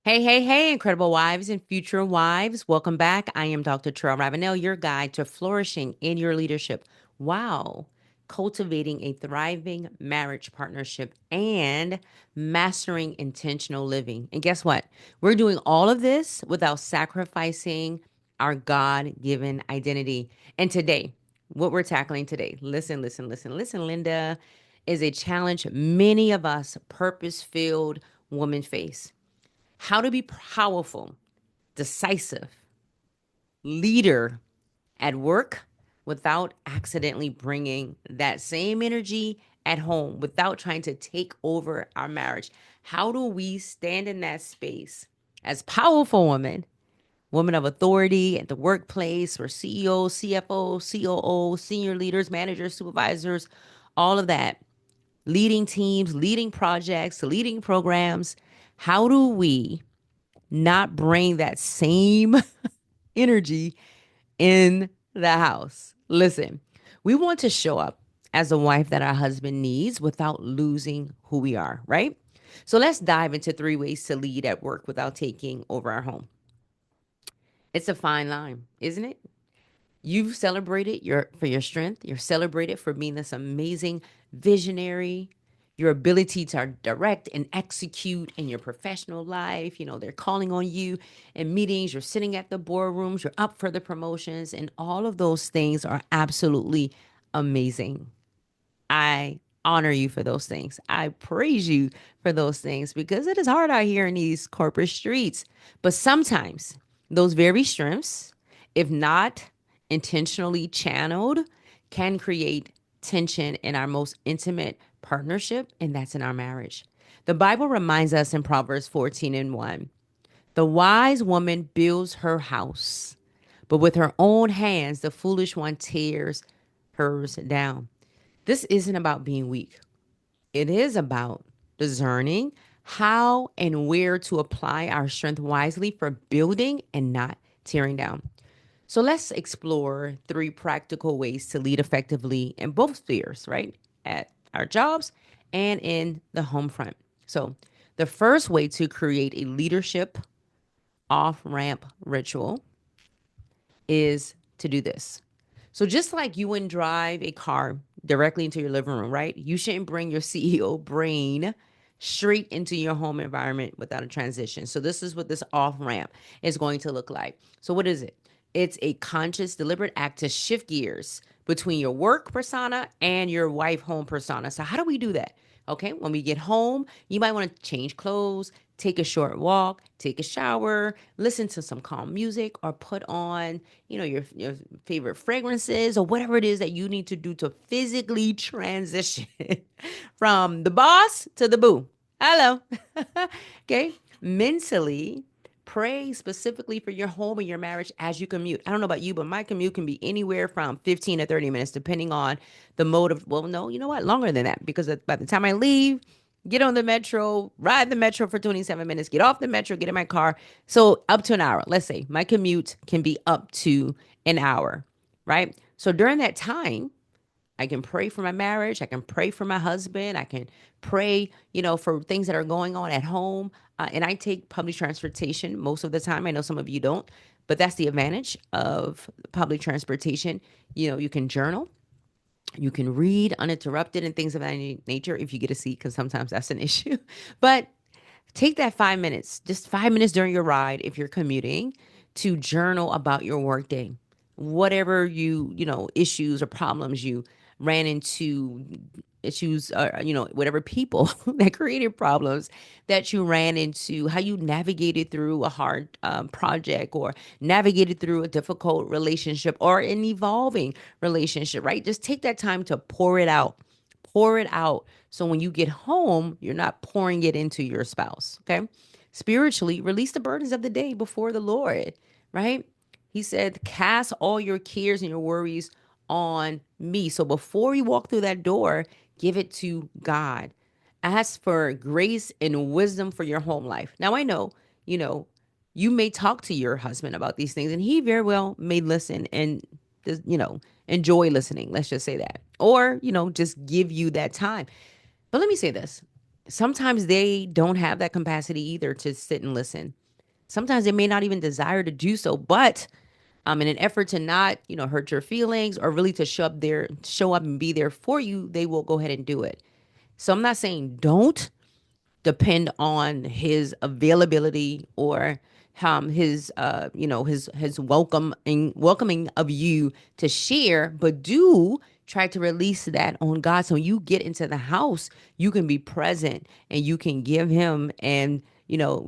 Hey, hey, hey, incredible wives and future wives. Welcome back. I am Dr. Terrell Ravenel, your guide to flourishing in your leadership. Wow. Cultivating a thriving marriage partnership and mastering intentional living. And guess what? We're doing all of this without sacrificing our God given identity. And today, what we're tackling today, listen, Linda, is a challenge many of us purpose filled women face. How to be powerful, decisive leader at work without accidentally bringing that same energy at home, without trying to take over our marriage. How do we stand in that space as powerful women of authority at the workplace, or CEOs, CFOs, COOs, senior leaders, managers, supervisors, all of that, leading teams, leading projects, leading programs? How do we not bring that same energy in the house? Listen, we want to show up as a wife that our husband needs without losing who we are, right? So let's dive into 3 ways to lead at work without taking over our home. It's a fine line, isn't it? You've celebrated your strength. You're celebrated for being this amazing visionary. Your ability to direct and execute in your professional life. They're calling on you in meetings. You're sitting at the boardrooms. You're up for the promotions, and all of those things are absolutely amazing. I honor you for those things. I praise you for those things because it is hard out here in these corporate streets. But sometimes those very strengths, if not intentionally channeled, can create tension in our most intimate partnership, and that's in our marriage. The Bible reminds us in Proverbs 14:1, the wise woman builds her house, but with her own hands, the foolish one tears hers down. This isn't about being weak. It is about discerning how and where to apply our strength wisely for building and not tearing down. So let's explore 3 practical ways to lead effectively in both spheres, right? At our jobs and in the home front. So the first way to create a leadership off ramp ritual is to do this. So just like you wouldn't drive a car directly into your living room, right? You shouldn't bring your CEO brain straight into your home environment without a transition. So this is what this off ramp is going to look like. So what is it? It's a conscious, deliberate act to shift gears between your work persona and your wife home persona. So how do we do that? Okay, when we get home, you might want to change clothes, take a short walk, take a shower, listen to some calm music, or put on, your favorite fragrances or whatever it is that you need to do to physically transition from the boss to the boo. Hello. Okay. Mentally, pray specifically for your home and your marriage as you commute. I don't know about you, but my commute can be anywhere from 15 to 30 minutes, depending on the mode of, well, no, you know what? Longer than that, because by the time I leave, get on the metro, ride the metro for 27 minutes, get off the metro, get in my car. So up to an hour. Let's say my commute can be up to an hour, right? So during that time, I can pray for my marriage. I can pray for my husband. I can pray, for things that are going on at home. And I take public transportation most of the time. I know some of you don't, but that's the advantage of public transportation. You can journal, you can read uninterrupted and things of that nature if you get a seat, because sometimes that's an issue. But take that 5 minutes, just 5 minutes during your ride, if you're commuting, to journal about your workday. Whatever issues or problems you ran into, issues, whatever people that created problems that you ran into, how you navigated through a hard project, or navigated through a difficult relationship or an evolving relationship, right? Just take that time to pour it out. Pour it out. So when you get home, you're not pouring it into your spouse. Okay. Spiritually, release the burdens of the day before the Lord, right? He said, cast all your cares and your worries on me. So before you walk through that door, give it to God. Ask for grace and wisdom for your home life. Now, I know, you know, you may talk to your husband about these things, and he very well may listen and, enjoy listening. Let's just say that. Or, just give you that time. But let me say this, sometimes they don't have that capacity either to sit and listen. Sometimes they may not even desire to do so, but in an effort to not, hurt your feelings or really to show up and be there for you, they will go ahead and do it. So I'm not saying don't depend on his availability or his his welcoming of you to share, but do try to release that on God. So when you get into the house, you can be present and you can give him and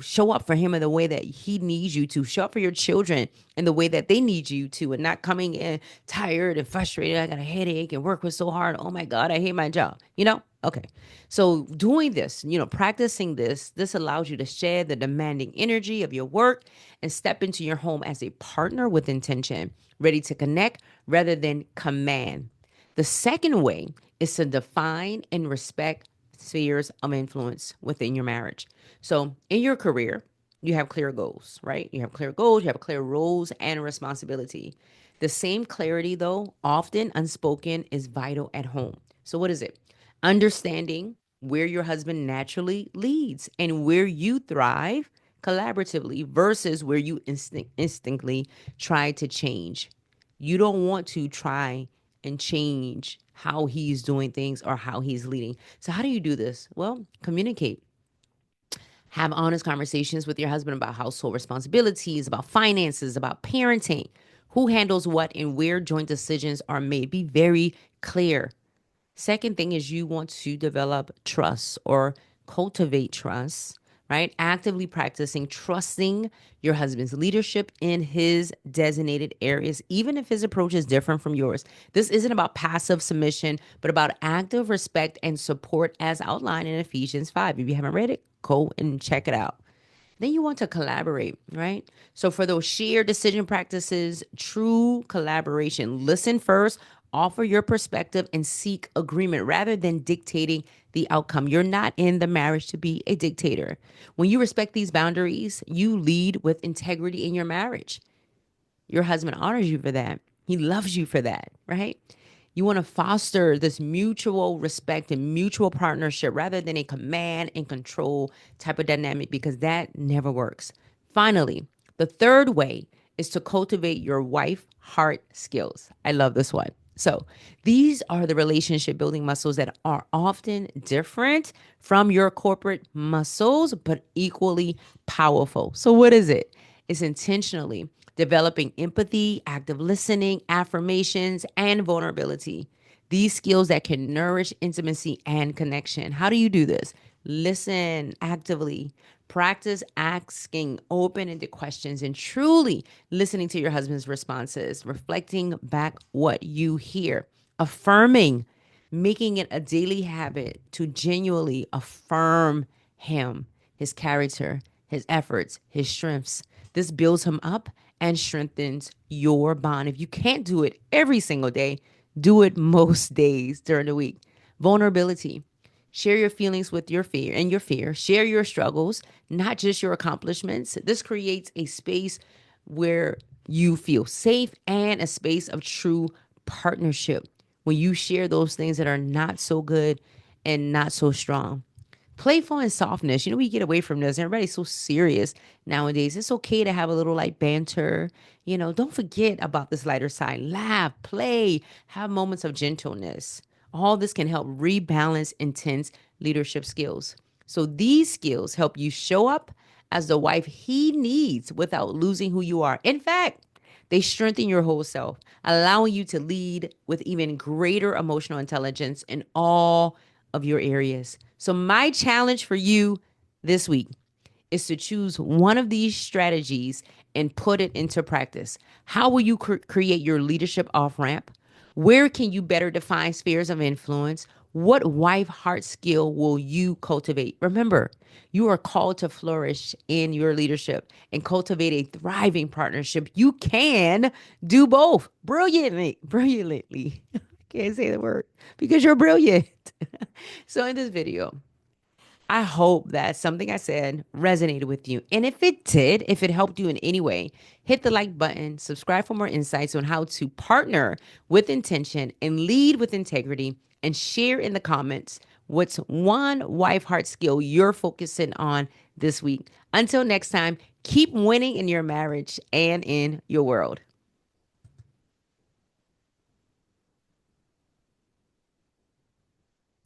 show up for him in the way that he needs you to. Show up for your children in the way that they need you to, and not coming in tired and frustrated. I got a headache and work was so hard. Oh my God, I hate my job. Okay. So doing this, practicing this allows you to shed the demanding energy of your work and step into your home as a partner with intention, ready to connect rather than command. The second way is to define and respect spheres of influence within your marriage. So in your career, you have clear goals, right? You have clear goals, you have clear roles and responsibility. The same clarity, though, often unspoken, is vital at home. So, what is it? Understanding where your husband naturally leads and where you thrive collaboratively versus where you instinctively try to change. You don't want to try and change how he's doing things or how he's leading. So, how do you do this? Well, communicate. Have honest conversations with your husband about household responsibilities, about finances, about parenting, who handles what, and where joint decisions are made. Be very clear. Second thing is you want to develop trust or cultivate trust, right? Actively practicing trusting your husband's leadership in his designated areas, even if his approach is different from yours. This isn't about passive submission, but about active respect and support as outlined in Ephesians 5. If you haven't read it, go and check it out. Then you want to collaborate, right? So for those shared decision practices, true collaboration, listen first, offer your perspective, and seek agreement rather than dictating the outcome. You're not in the marriage to be a dictator. When you respect these boundaries, you lead with integrity in your marriage. Your husband honors you for that. He loves you for that, right? You want to foster this mutual respect and mutual partnership rather than a command and control type of dynamic, because that never works. Finally, the third way is to cultivate your wife heart skills. I love this one. So, these are the relationship building muscles that are often different from your corporate muscles, but equally powerful. So, what is it? It's intentionally developing empathy, active listening, affirmations, and vulnerability. These skills that can nourish intimacy and connection. How do you do this? Listen actively. Practice asking open-ended questions and truly listening to your husband's responses, reflecting back what you hear, affirming, making it a daily habit to genuinely affirm him, his character, his efforts, his strengths. This builds him up and strengthens your bond. If you can't do it every single day, do it most days during the week. Vulnerability. Share your feelings with your fear and your fear. Share your struggles, not just your accomplishments. This creates a space where you feel safe and a space of true partnership when you share those things that are not so good and not so strong. Playful and softness. We get away from this. Everybody's so serious nowadays. It's okay to have a little like banter. Don't forget about this lighter side. Laugh, play, have moments of gentleness. All this can help rebalance intense leadership skills. So these skills help you show up as the wife he needs without losing who you are. In fact, they strengthen your whole self, allowing you to lead with even greater emotional intelligence in all of your areas. So, my challenge for you this week is to choose one of these strategies and put it into practice. How will you create your leadership off ramp? Where can you better define spheres of influence? What wife heart skill will you cultivate? Remember, you are called to flourish in your leadership and cultivate a thriving partnership. You can do both brilliantly, brilliantly. I can't say the word because you're brilliant. So in this video, I hope that something I said resonated with you. And if it did, if it helped you in any way, hit the like button, subscribe for more insights on how to partner with intention and lead with integrity, and share in the comments What's one wife heart skill you're focusing on this week? Until next time, keep winning in your marriage and in your world.